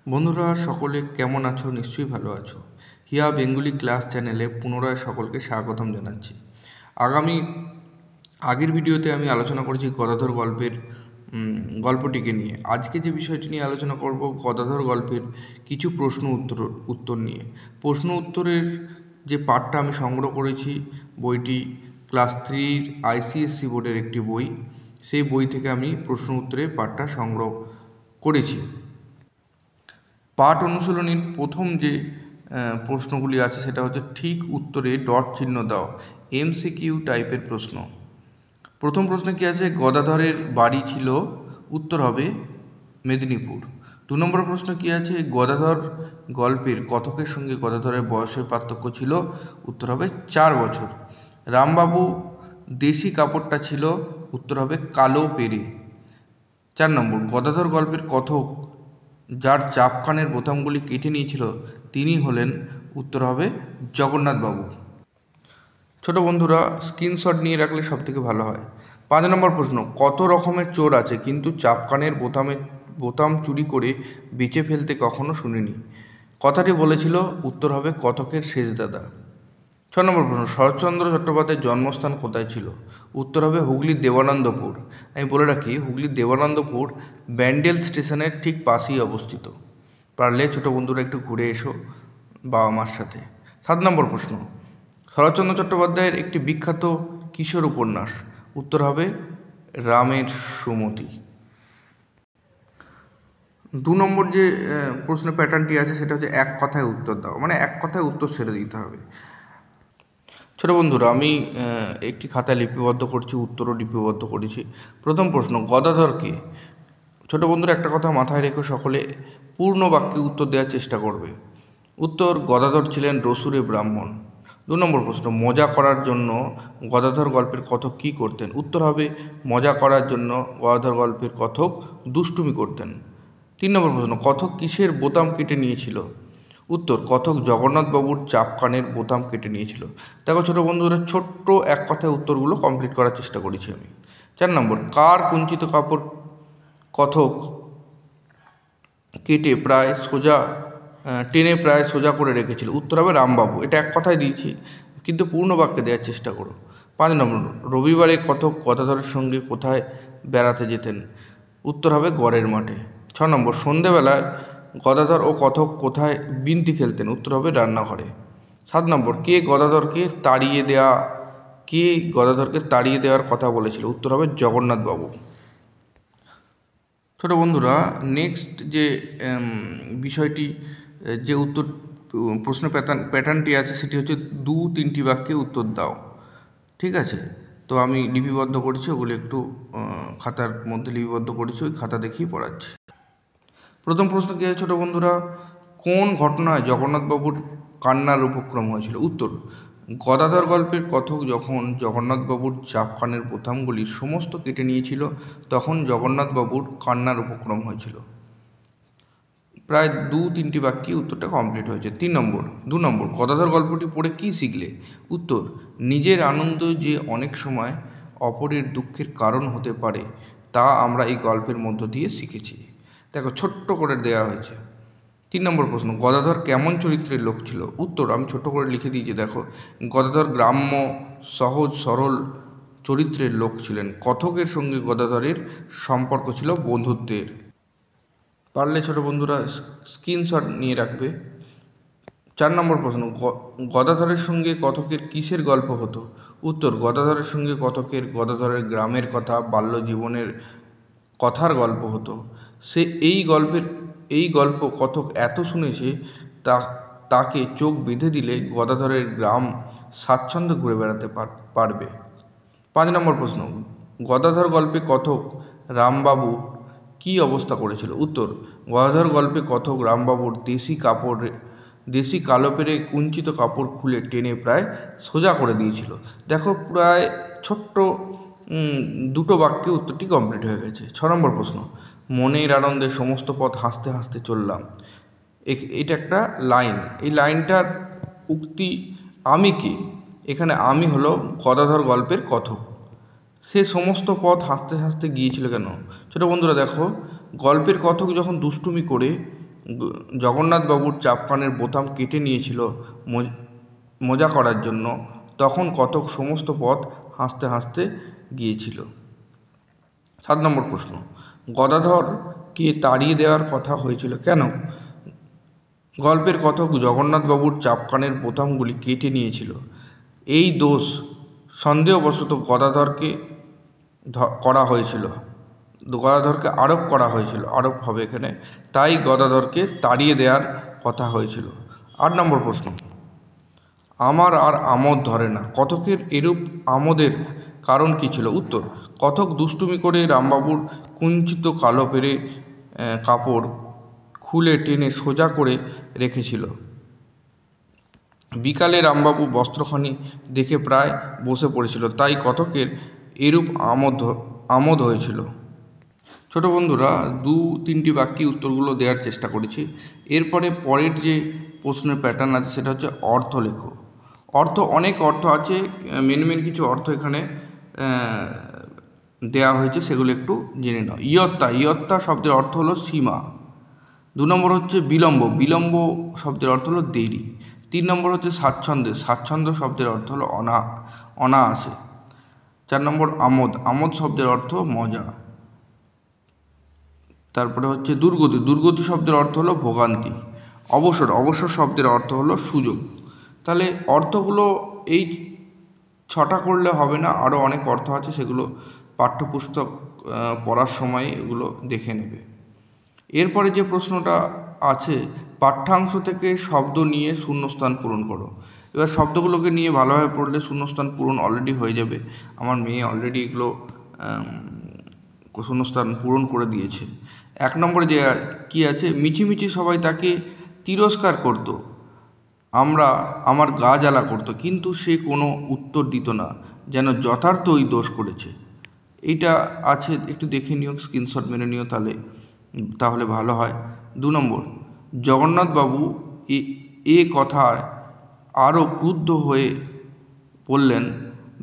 বন্ধুরা সকলে কেমন আছো? নিশ্চয়ই ভালো আছো। হিয়া বেঙ্গলি ক্লাস চ্যানেলে পুনরায় সকলকে স্বাগতম জানাচ্ছি। আগের ভিডিওতে আমি আলোচনা করেছি গদাধর গল্পের গল্পটিকে নিয়ে। আজকে যে বিষয়টি নিয়ে আলোচনা করব গদাধর গল্পের কিছু উত্তর নিয়ে। প্রশ্ন উত্তরের যে পাঠটা আমি সংগ্রহ করেছি, বইটি ক্লাস 3 ICSE বোর্ডের একটি বই। সেই বই থেকে আমি প্রশ্ন উত্তরের পাঠটা সংগ্রহ করেছি। পাঠ অনুশীলনীর প্রথম যে প্রশ্নগুলি আছে সেটা হচ্ছে ঠিক উত্তরে ডট চিহ্ন দাও। MCQ টাইপের প্রশ্ন। প্রথম প্রশ্নে কি আছে? গদাধরের বাড়ি ছিল, উত্তর হবে মেদিনীপুর। 2 নম্বর প্রশ্ন কি আছে? গদাধর গল্পের কথকের সঙ্গে গদাধরের বয়সের পার্থক্য ছিল, উত্তর হবে 4 বছর। রামবাবু দেশি কাপড়টা ছিল, উত্তর হবে কালো পেরে। 4 নম্বর গদাধর গল্পের কথক যার চাপকানের বোতামগুলি কেটে নিয়েছিল তিনি হলেন, উত্তর হবে জগন্নাথবাবু। ছোট বন্ধুরা স্ক্রিনশট নিয়ে রাখলে সব থেকে ভালো হয়। 5 নম্বর প্রশ্ন, কত রকমের চোর আছে কিন্তু চাপকানের বোতাম চুরি করে বেচে ফেলতে কখনো শুনিনি? কথাটি বলেছিল, উত্তর হবে কথকের শেষ দাদা। 6 নম্বর প্রশ্ন, শরৎচন্দ্র চট্টোপাধ্যায়ের জন্মস্থান কোথায় ছিল? উত্তর হবে হুগলির দেবানন্দপুর। আমি বলে রাখি, হুগলির দেবানন্দপুর ব্যান্ডেল স্টেশনের ঠিক পাশেই অবস্থিত। পারলে ছোটো বন্ধুরা একটু ঘুরে এসো বাবা মার সাথে। 7 নম্বর প্রশ্ন, শরৎচন্দ্র চট্টোপাধ্যায়ের একটি বিখ্যাত কিশোর উপন্যাস? উত্তর হবে রামের সুমতি। 2 নম্বর যে প্রশ্ন প্যাটার্নটি আছে সেটা হচ্ছে এক কথায় উত্তর দাও, মানে এক কথায় উত্তর সেরে দিতে হবে। ছোটো বন্ধুরা আমি একটি খাতায় লিপিবদ্ধ করছি, উত্তরও লিপিবদ্ধ করেছি। প্রথম প্রশ্ন, গদাধর কে? ছোটো বন্ধুরা একটা কথা মাথায় রেখে সকলে পূর্ণ বাক্যে উত্তর দেওয়ার চেষ্টা করবে। উত্তর, গদাধর ছিলেন রসুরে ব্রাহ্মণ। 2 নম্বর প্রশ্ন, মজা করার জন্য গদাধর গল্পের কথক কী করতেন? উত্তর হবে মজা করার জন্য গদাধর গল্পের কথক দুষ্টুমি করতেন। 3 নম্বর প্রশ্ন, কথক কিসের বোতাম কেটে নিয়েছিল? উত্তর, কথক জগন্নাথবাবুর চাপকানের বোতাম কেটে নিয়েছিল। দেখো ছোটো বন্ধুরা, ছোট্ট এক কথায় উত্তরগুলো কমপ্লিট করার চেষ্টা করেছি আমি। 4 নম্বর, কার কুঞ্চিত কাপড় কথক কেটে টেনে প্রায় সোজা করে রেখেছিল? উত্তর হবে রামবাবু। এটা এক কথায় দিয়েছি, কিন্তু পূর্ণ বাক্যে দেওয়ার চেষ্টা করো। 5 নম্বর, রবিবারে কথক গদাধরের সঙ্গে কোথায় বেড়াতে যেতেন? উত্তর হবে গড়ের মাঠে। 6 নম্বর, সন্ধেবেলায় গদাধর ও কথক কোথায় বিন্তি খেলতেন? উত্তর হবে রান্নাঘরে। 7 নম্বর, কে গদাধরকে তাড়িয়ে দেওয়ার কথা বলেছিল? উত্তর হবে জগন্নাথবাবু। ছোটো বন্ধুরা নেক্সট যে বিষয়টি যে প্রশ্ন প্যাটার্নটি আছে সেটি হচ্ছে 2-3টি বাক্যে উত্তর দাও। ঠিক আছে, তো আমি লিপিবদ্ধ করেছি, ওগুলো একটু খাতার মধ্যে লিপিবদ্ধ করেছি, ওই খাতা দেখেই পড়াচ্ছি। প্রথম প্রশ্ন কী আছে ছোটো বন্ধুরা? কোন ঘটনায় জগন্নাথবাবুর কান্নার উপক্রম হয়েছিল? উত্তর, গদাধর গল্পের কথক যখন জগন্নাথবাবুর চাপকানের বোতামগুলি সমস্ত কেটে নিয়েছিল তখন জগন্নাথবাবুর কান্নার উপক্রম হয়েছিল। প্রায় 2-3টি বাক্যে উত্তরটা কমপ্লিট হয়েছে। 2 নম্বর, গদাধর গল্পটি পড়ে কী শিখলে? উত্তর, নিজের আনন্দ যে অনেক সময় অপরের দুঃখের কারণ হতে পারে তা আমরা এই গল্পের মধ্য দিয়ে শিখেছি। দেখো ছোট্ট করে দেওয়া হয়েছে। 3 নম্বর প্রশ্ন, গদাধর কেমন চরিত্রের লোক ছিল? উত্তর আমি ছোট করে লিখে দিয়েছি, দেখো। গদাধর গ্রাম্য, সহজ সরল চরিত্রের লোক ছিলেন। কথকের সঙ্গে গদাধরের সম্পর্ক ছিল বন্ধুত্বের। পারলে ছোট বন্ধুরা স্ক্রিনশট নিয়ে রাখবে। 4 নম্বর প্রশ্ন, গদাধরের সঙ্গে কথকের কিসের গল্প হতো? উত্তর, গদাধরের সঙ্গে কথকের গদাধরের গ্রামের কথা, বাল্য জীবনের কথার গল্প হতো। এই গল্প কথক এত শুনেছে তাকে চোখ বেঁধে দিলে গদাধরের গ্রাম স্বাচ্ছন্দ্যে ঘুরে বেড়াতে পারবে। 5 নম্বর প্রশ্ন, গদাধর গল্পে কথক রামবাবু কী অবস্থা করেছিল? উত্তর, গদাধর গল্পে কথক রামবাবুর দেশি কালো পেরে কুঞ্চিত কাপড় খুলে টেনে প্রায় সোজা করে দিয়েছিল। দেখো প্রায় ছোট্ট 2টো বাক্যে উত্তরটি কমপ্লিট হয়ে গেছে। 6 নম্বর প্রশ্ন, মনের আনন্দে সমস্ত পথ হাসতে হাসতে চললাম। এটা একটা লাইন। এই লাইনটার উক্তি আমি কে? এখানে আমি হলো গদাধর গল্পের কথক। সে সমস্ত পথ হাসতে হাসতে গিয়েছিল কেন? ছোটো বন্ধুরা দেখো, গল্পের কথক যখন দুষ্টুমি করে জগন্নাথবাবুর চাপকানের বোতাম কেটে নিয়েছিল মজা করার জন্য, তখন কতক সমস্ত পথ হাসতে হাসতে গিয়েছিল। 7 নম্বর প্রশ্ন, গদাধরকে তাড়িয়ে দেওয়ার কথা হয়েছিল কেন? গল্পের কথক জগন্নাথবাবুর চাপকানের বোতামগুলি কেটে নিয়েছিল। এই দোষ সন্দেহবশত গদাধরকে করা হয়েছিল, গদাধরকে আরোপ করা হয়েছিল, আরোপ হবে এখানে, তাই গদাধরকে তাড়িয়ে দেওয়ার কথা হয়েছিল। 8 নম্বর প্রশ্ন, আমার আর আমোদ ধরে না, কথকের এরূপ আমোদের কারণ কী ছিল? উত্তর, কথক দুষ্টুমি করে রামবাবুর কুঞ্চিত কালো পেরে কাপড় খুলে টেনে সোজা করে রেখেছিল। বিকালে রামবাবু বস্ত্রখানি দেখে প্রায় বসে পড়েছিল, তাই কথকের এরূপ আমোদ হয়েছিল। ছোট বন্ধুরা, 2-3টি বাক্যে উত্তরগুলো দেওয়ার চেষ্টা করেছি। এরপরে পরের যে প্রশ্নের প্যাটার্ন আছে সেটা হচ্ছে অর্থ লেখো। অনেক অর্থ আছে, মেন কিছু অর্থ এখানে দেওয়া হয়েছে, সেগুলো একটু জেনে নাও। ইয়ত্তা শব্দের অর্থ হলো সীমা। 2 নম্বর হচ্ছে বিলম্ব শব্দের অর্থ হলো দেরি। 3 নম্বর হচ্ছে স্বাচ্ছন্দ্য শব্দের অর্থ হলো অনায়াসে। 4 নম্বর আমোদ শব্দের অর্থ মজা। তারপরে হচ্ছে দুর্গতি শব্দের অর্থ হলো ভোগান্তি। অবসর শব্দের অর্থ হলো সুযোগ। তাহলে অর্থগুলো এই 6টা করলে হবে না, আরও অনেক অর্থ আছে, সেগুলো পাঠ্যপুস্তক পড়ার সময় এগুলো দেখে নেবে। এরপরে যে প্রশ্নটা আছে, পাঠ্যাংশ থেকে শব্দ নিয়ে শূন্যস্থান পূরণ করো। এবার শব্দগুলোকে নিয়ে ভালোভাবে পড়লে শূন্যস্থান পূরণ অলরেডি হয়ে যাবে। আমার মেয়ে অলরেডি এগুলো শূন্যস্থান পূরণ করে দিয়েছে। 1 নম্বরে যে কী আছে, মিছিমিছি সবাই তাকে তিরস্কার করত, আমার গা জ্বালা করতো, কিন্তু সে কোনো উত্তর দিত না, যেন যথার্থই দোষ করেছে। এইটা আছে, একটু দেখে নিও, স্ক্রিনশট মেরে নিও, তাহলে ভালো হয়। 2 নম্বর, জগন্নাথবাবু এ কথায় আরও ক্রুদ্ধ হয়ে বললেন,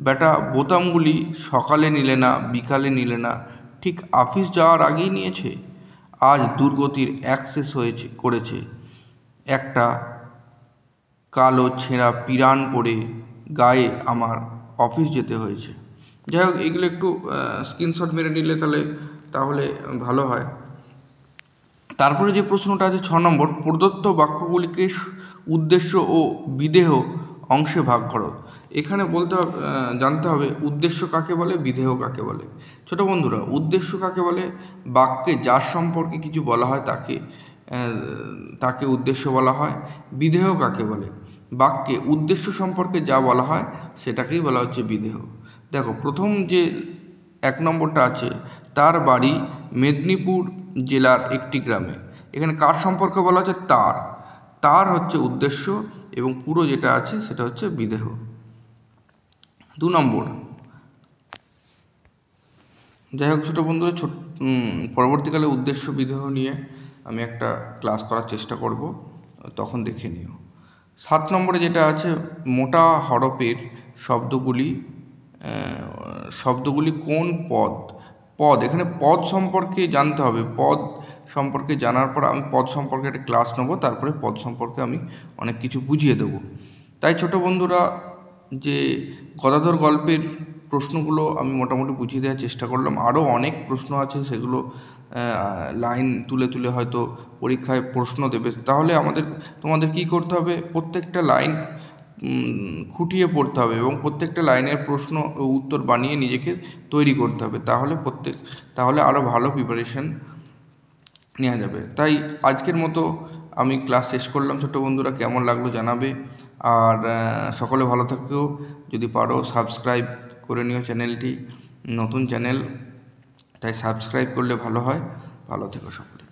বেটা বোতামগুলি সকালে নিলে না, বিকালে নিলে না, ঠিক অফিস যাওয়ার আগেই নিয়েছে। আজ দুর্গতির অ্যাক্সেস করেছে, একটা কালো ছেঁড়া পিরান পরে গায়ে আমার অফিস যেতে হয়েছে। যাই হোক, এগুলো একটু স্ক্রিনশট মেরে নিলে তাহলে ভালো হয়। তারপরে যে প্রশ্নটা আছে 6 নম্বর, প্রদত্ত বাক্যগুলিকে উদ্দেশ্য ও বিধেয় অংশে ভাগ করো। এখানে জানতে হবে উদ্দেশ্য কাকে বলে, বিধেয় কাকে বলে। ছোট বন্ধুরা, উদ্দেশ্য কাকে বলে? বাক্যে যার সম্পর্কে কিছু বলা হয় তাকে উদ্দেশ্য বলা হয়। বিধেয় কাকে বলে? বাক্যে উদ্দেশ্য সম্পর্কে যা বলা হয় সেটাকেই বলা হচ্ছে বিধেয়। দেখো, প্রথম যে 1 নম্বরটা আছে, তার বাড়ি মেদিনীপুর জেলার একটি গ্রামে। এখানে কার সম্পর্কে বলা হচ্ছে? তার হচ্ছে উদ্দেশ্য, এবং পুরো যেটা আছে সেটা হচ্ছে বিধেয়। 2 নম্বর, যাই হোক ছোটো বন্ধুরা, পরবর্তীকালে উদ্দেশ্য বিধেয় নিয়ে আমি একটা ক্লাস করার চেষ্টা করব, তখন দেখে নিও। 7 নম্বরে যেটা আছে, মোটা হরফের শব্দগুলি কোন পদ। এখানে পদ সম্পর্কে জানতে হবে। পদ সম্পর্কে জানার পর আমি পদ সম্পর্কে একটা ক্লাস নেব, তারপরে পদ সম্পর্কে আমি অনেক কিছু বুঝিয়ে দেব। তাই ছোট বন্ধুরা, যে গদাধর গল্পের প্রশ্নগুলো আমি মোটামুটি বুঝিয়ে দেওয়ার চেষ্টা করলাম। আরও অনেক প্রশ্ন আছে, সেগুলো লাইন তুলে তুলে হয়তো পরীক্ষায় প্রশ্ন দেবে। তাহলে তোমাদের কি করতে হবে? প্রত্যেকটা লাইন খুঁটিয়ে পড়তে হবে এবং প্রত্যেকটা লাইনের প্রশ্ন ও উত্তর বানিয়ে নিজেকে তৈরি করতে হবে। তাহলে আরও ভালো প্রিপারেশন নেওয়া যাবে। তাই আজকের মতো আমি ক্লাস শেষ করলাম। ছোটো বন্ধুরা, কেমন লাগলো জানাবে, আর সকলে ভালো থাকো। যদি পারো সাবস্ক্রাইব করে নিও চ্যানেলটি, নতুন চ্যানেল, তাই সাবস্ক্রাইব করলে ভালো হয়। ভালো থেকো সকলে।